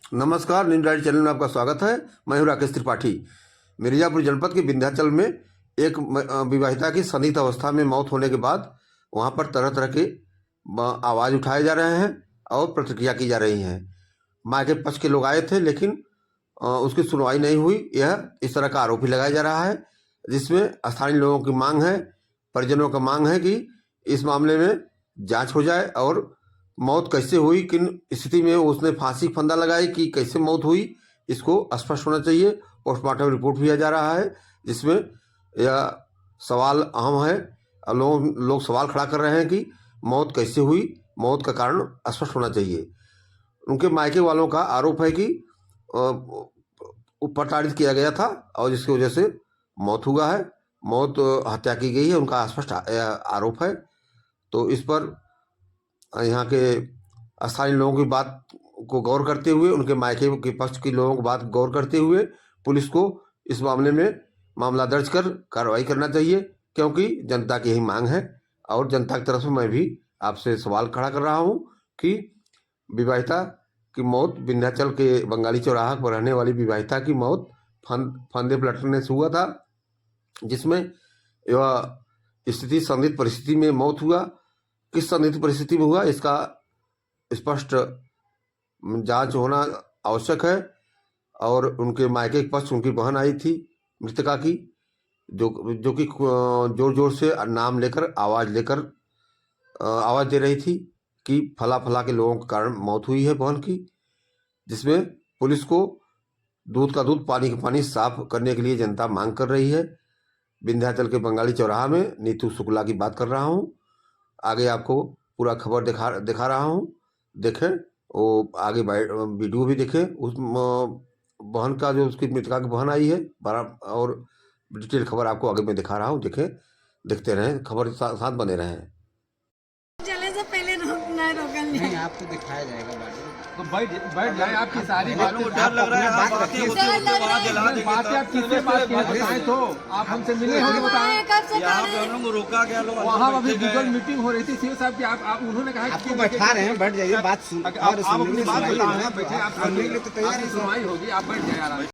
नमस्कार, news diary channel में आपका स्वागत है। मैं हूं राकेश त्रिपाठी। मिर्जापुर जनपद के विंध्याचल में एक विवाहिता की संदिग्ध अवस्था में मौत होने के बाद वहां पर तरह तरह के आवाज़ उठाए जा रहे हैं और प्रतिक्रिया की जा रही है। माँ के पक्ष के लोग आए थे, लेकिन उसकी सुनवाई नहीं हुई। यह इस तरह का आरोप ही लगाया जा रहा है, जिसमें स्थानीय लोगों की मांग है, परिजनों का मांग है कि इस मामले में जांच हो जाए और मौत कैसे हुई, किन स्थिति में उसने फांसी फंदा लगाई, कि कैसे मौत हुई, इसको स्पष्ट होना चाहिए। पोस्टमार्टम रिपोर्ट भी आ जा रहा है, जिसमें यह सवाल अहम है। लोग सवाल खड़ा कर रहे हैं कि मौत कैसे हुई, मौत का कारण स्पष्ट होना चाहिए। उनके मायके वालों का आरोप है कि प्रताड़ित किया गया था और जिसकी वजह से मौत हुआ है, मौत हत्या की गई है, उनका स्पष्ट आरोप है। तो इस पर यहाँ के स्थानीय लोगों की बात को गौर करते हुए, उनके मायके के पक्ष के लोगों की बात गौर करते हुए पुलिस को इस मामले में मामला दर्ज कर कार्रवाई करना चाहिए, क्योंकि जनता की यही मांग है। और जनता की तरफ से मैं भी आपसे सवाल खड़ा कर रहा हूँ कि विवाहिता की मौत, विंध्याचल के बंगाली चौराहा पर रहने वाली विवाहिता की मौत फंदे पलटने से हुआ था, जिसमें यह स्थिति संदिग्ध परिस्थिति में मौत हुआ। किस संदिग्ध परिस्थिति में हुआ, इसका स्पष्ट जांच होना आवश्यक है। और उनके मायके के पक्ष, उनकी बहन आई थी मृतका की, जो कि जोर जोर से नाम लेकर आवाज़ दे रही थी कि फला फला के लोगों के कारण मौत हुई है बहन की। जिसमें पुलिस को दूध का दूध पानी का पानी साफ करने के लिए जनता मांग कर रही है। विंध्याचल के बंगाली चौराहा में नीतू शुक्ला की बात कर रहा हूँ। आगे आपको पूरा खबर दिखा रहा हूँ, देखें। वो आगे वीडियो भी देखें उस बहन का, जो उसकी मृतका की बहन आई है, और डिटेल खबर आपको आगे मैं दिखा रहा हूँ। देखें, देखते रहें, खबर साथ बने रहें। चले से पहले रोकना रोकन नहीं, आपको दिखाया जाएगा बाद में। तो बैठ जाए। आपकी सारी बातें डर लग रहा है, बात रखिए। बातें आप किससे बात की बताएं तो आप हमसे मिले होंगे, बताएं। यहाँ पे हम लोग रोका गया लोग वहाँ अभी गूगल मीटिंग हो रही थी सीओ साहब की, आप उन्होंने कहा आपको बैठा रहे हैं, बैठ जाइए, बात सुन। आप अपनी बात बताएं, बैठे। आप सुनने के लिए तो तैयार है, सुनवाई होगी, आप बैठ जाए आराम से।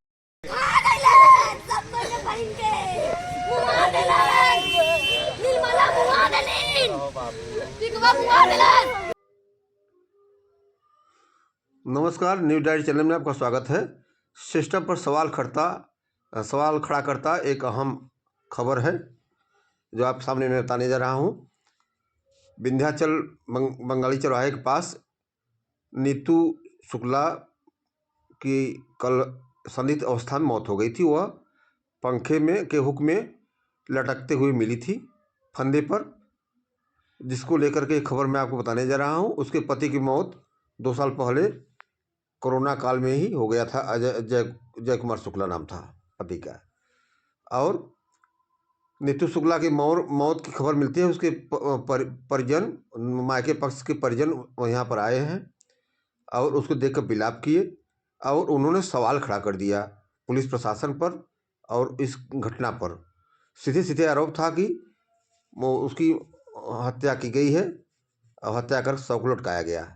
नमस्कार, न्यूज डायरी चैनल में आपका स्वागत है। सिस्टम पर सवाल खड़ा करता एक अहम खबर है, जो आप सामने मैं बताने जा रहा हूँ। विंध्याचल बंगाली चौराहे के पास नीतू शुक्ला की कल संदिग्ध अवस्था में मौत हो गई थी। वह पंखे में के हुक में लटकते हुए मिली थी फंदे पर, जिसको लेकर के खबर मैं आपको बताने जा रहा हूँ। उसके पति की मौत 2 साल पहले कोरोना काल में ही हो गया था। जय कुमार शुक्ला नाम था पति का। और नीतू शुक्ला की मौत की खबर मिलती है, उसके परिजन, मायके पक्ष के परिजन यहाँ पर आए हैं और उसको देखकर विलाप किए और उन्होंने सवाल खड़ा कर दिया पुलिस प्रशासन पर और इस घटना पर। सीधे सीधे आरोप था कि उसकी हत्या की गई है और हत्या कर शव को लटकाया गया,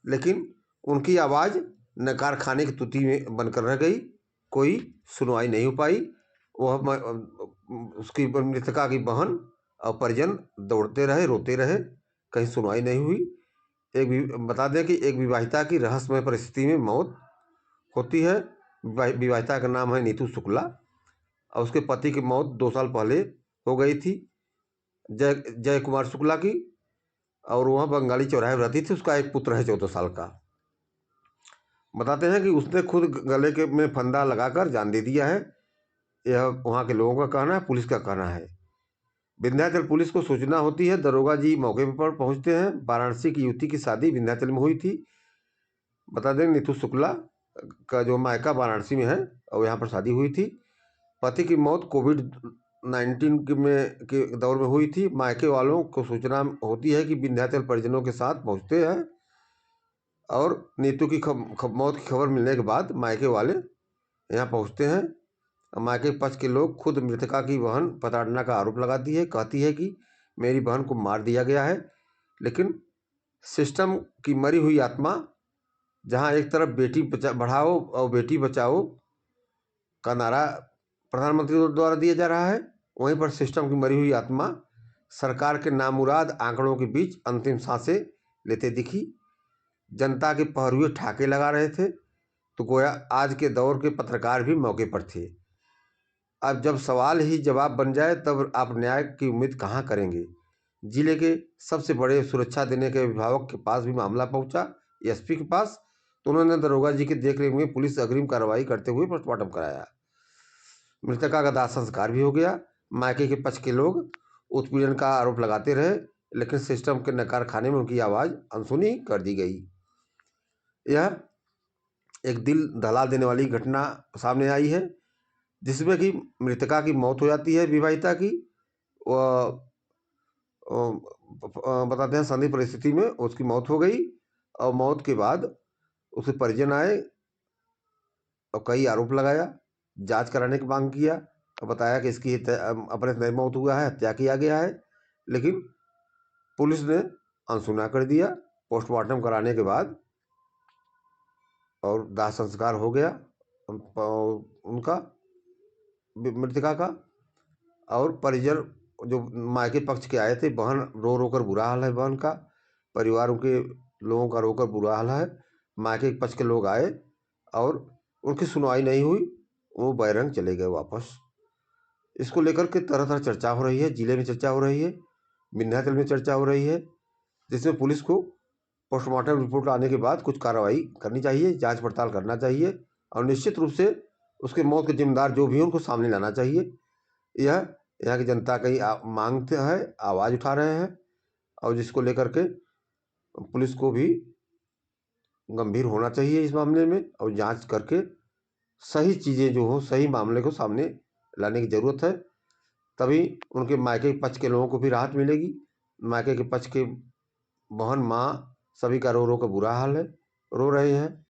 लेकिन उनकी आवाज़ नकार खाने की तुती में बनकर रह गई। कोई सुनवाई नहीं हो पाई। वह उसकी मृतका की बहन और परिजन दौड़ते रहे, रोते रहे, कहीं सुनवाई नहीं हुई। बता दें कि एक विवाहिता की रहस्यमय परिस्थिति में मौत होती है। विवाहिता का नाम है नीतू शुक्ला और उसके पति की मौत 2 साल पहले हो गई थी, जय कुमार शुक्ला की। और वह बंगाली चौराहे में रहती थी। उसका एक पुत्र है 14 साल का। बताते हैं कि उसने खुद गले के में फंदा लगाकर जान दे दिया है। यह वहाँ के लोगों का कहना है, पुलिस का कहना है। विंध्याचल पुलिस को सूचना होती है, दरोगा जी मौके पर पहुँचते हैं। वाराणसी की युवती की शादी विंध्याचल में हुई थी। बता दें, नीतू शुक्ला का जो मायका वाराणसी में है और यहाँ पर शादी हुई थी। पति की मौत कोविड-19 के दौर में हुई थी। मायके वालों को सूचना होती है कि विंध्याचल परिजनों के साथ पहुँचते हैं और नीतू की मौत की खबर मिलने के बाद मायके वाले यहाँ पहुँचते हैं। मायके पक्ष के लोग खुद मृतका की बहन प्रताड़ना का आरोप लगाती है, कहती है कि मेरी बहन को मार दिया गया है। लेकिन सिस्टम की मरी हुई आत्मा जहां एक तरफ बेटी बढ़ाओ और बेटी बचाओ का नारा प्रधानमंत्री द्वारा दिया जा रहा है, वहीं पर सिस्टम की मरी हुई आत्मा सरकार के नामुराद आंकड़ों के बीच अंतिम सांसें लेते दिखी। जनता के पहरुए ठाके लगा रहे थे तो गोया आज के दौर के पत्रकार भी मौके पर थे। अब जब सवाल ही जवाब बन जाए तब आप न्याय की उम्मीद कहाँ करेंगे। जिले के सबसे बड़े सुरक्षा देने के अभिभावक के पास भी मामला पहुंचा, एसपी के पास, तो उन्होंने दरोगा जी के देखरेख में पुलिस अग्रिम कार्रवाई करते हुए पोस्टमार्टम कराया। मृतका का दाह संस्कार भी हो गया। मायके के पक्ष के लोग उत्पीड़न का आरोप लगाते रहे, लेकिन सिस्टम के नकार खाने में उनकी आवाज़ अनसुनी कर दी गई। यह एक दिल दहला देने वाली घटना सामने आई है, जिसमें कि मृतका की मौत हो जाती है, विवाहिता की। बताते हैं संदिग्ध परिस्थिति में उसकी मौत हो गई और मौत के बाद उसके परिजन आए और कई आरोप लगाया, जांच कराने की मांग किया और बताया कि इसकी अपने नहीं मौत हुआ है, हत्या किया गया है, लेकिन पुलिस ने अनसुना कर दिया। पोस्टमार्टम कराने के बाद और दाह संस्कार हो गया उनका, मृतका का। और परिजन जो मायके पक्ष के आए थे, बहन रो रो कर बुरा हाल है, बहन का, परिवारों के लोगों का रोकर बुरा हाल है। मायके पक्ष के लोग आए और उनकी सुनवाई नहीं हुई, वो बहिरंग चले गए वापस। इसको लेकर के तरह तरह चर्चा हो रही है, जिले में चर्चा हो रही है, विंध्याचल में चर्चा हो रही है, जिसमें पुलिस को पोस्टमार्टम रिपोर्ट आने के बाद कुछ कार्रवाई करनी चाहिए, जांच पड़ताल करना चाहिए और निश्चित रूप से उसके मौत के जिम्मेदार जो भी हैं उनको सामने लाना चाहिए। यह यहाँ की जनता की मांग है, आवाज़ उठा रहे हैं और जिसको लेकर के पुलिस को भी गंभीर होना चाहिए इस मामले में और जांच करके सही चीज़ें जो हो, सही मामले को सामने लाने की ज़रूरत है। तभी उनके मायके के पक्ष के लोगों को भी राहत मिलेगी। मायके के पक्ष के बहन, माँ, सभी का रो रो कर बुरा हाल है, रो रहे हैं।